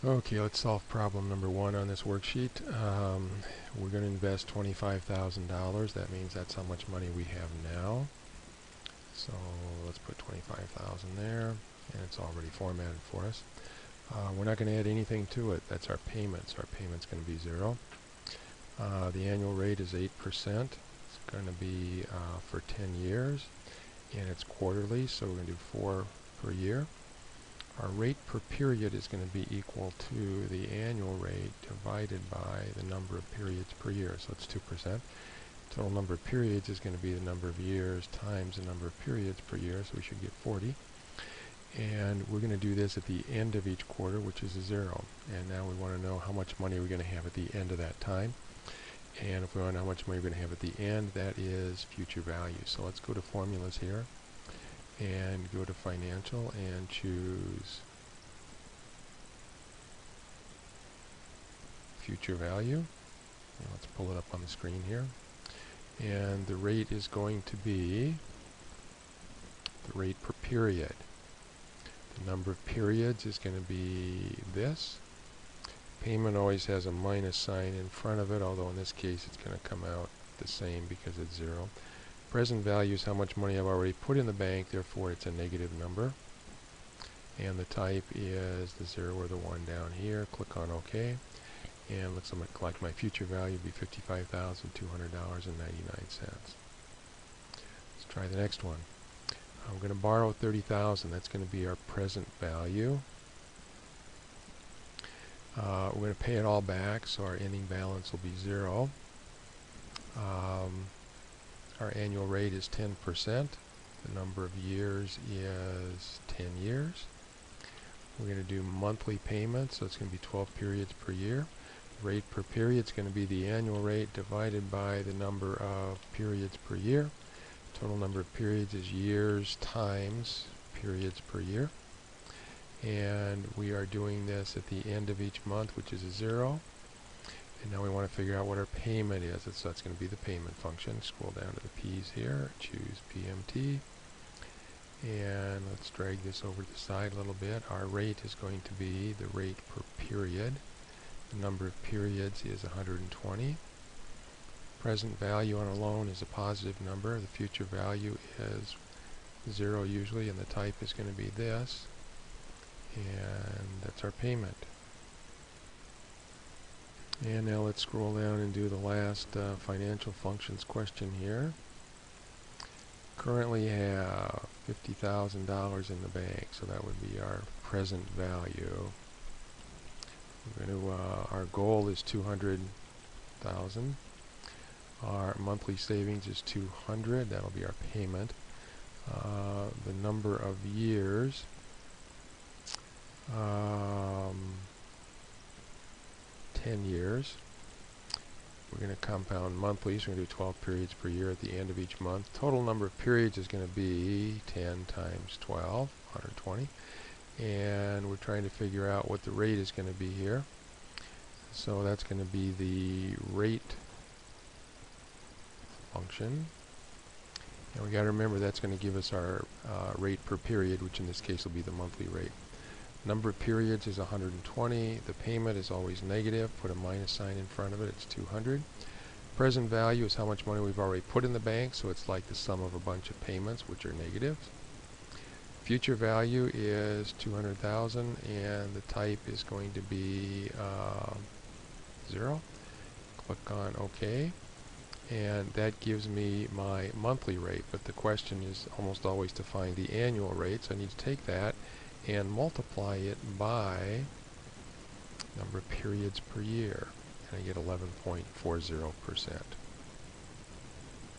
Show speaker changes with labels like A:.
A: Okay, let's solve problem number 1 on this worksheet. We're going to invest $25,000. That means that's how much money we have now. So let's put 25,000 there, and it's already formatted for us. We're not going to add anything to it. That's our payments. Our payment's going to be 0. The annual rate is 8%. It's going to be for 10 years, and it's quarterly, so we're going to do 4 per year. Our rate per period is going to be equal to the annual rate divided by the number of periods per year, so it's 2%. Total number of periods is going to be the number of years times the number of periods per year, so we should get 40. And we're going to do this at the end of each quarter, which is a 0. And now we want to know how much money we're going to have at the end of that time. And if we want to know how much money we're going to have at the end, that is future value. So let's go to formulas here and go to financial and choose future value. And let's pull it up on the screen here. And the rate is going to be the rate per period. The number of periods is going to be this. Payment always has a minus sign in front of it, although in this case it's going to come out the same because it's 0. Present value is how much money I've already put in the bank, therefore it's a negative number. And the type is the 0 or the 1 down here. Click on OK. And it looks like my future value would be $55,200.99. Let's try the next one. I'm going to borrow $30,000. That's going to be our present value. We're going to pay it all back, so our ending balance will be 0. Our annual rate is 10%. The number of years is 10 years. We're going to do monthly payments, so it's going to be 12 periods per year. Rate per period is going to be the annual rate divided by the number of periods per year. Total number of periods is years times periods per year. And we are doing this at the end of each month, which is a 0. And now we want to figure out what our payment is. So that's going to be the payment function. Scroll down to the P's here, choose PMT. And let's drag this over to the side a little bit. Our rate is going to be the rate per period. The number of periods is 120. Present value on a loan is a positive number. The future value is 0 usually, and the type is going to be this. And that's our payment. And now let's scroll down and do the last financial functions question here. Currently have $50,000 in the bank, so that would be our present value. We're going to, our goal is $200,000. Our monthly savings is $200. That'll be our payment. The number of years. 10 years. We're going to compound monthly, so we're going to do 12 periods per year at the end of each month. Total number of periods is going to be 10 times 12, 120. And we're trying to figure out what the rate is going to be here. So that's going to be the rate function. And we got to remember that's going to give us our rate per period, which in this case will be the monthly rate. Number of periods is 120. The payment is always negative. Put a minus sign in front of it. It's 200. Present value is how much money we've already put in the bank, so it's like the sum of a bunch of payments, which are negative. Future value is 200,000, and the type is going to be 0. Click on OK. And that gives me my monthly rate, but the question is almost always to find the annual rate, so I need to take that and multiply it by number of periods per year, and I get 11.40%.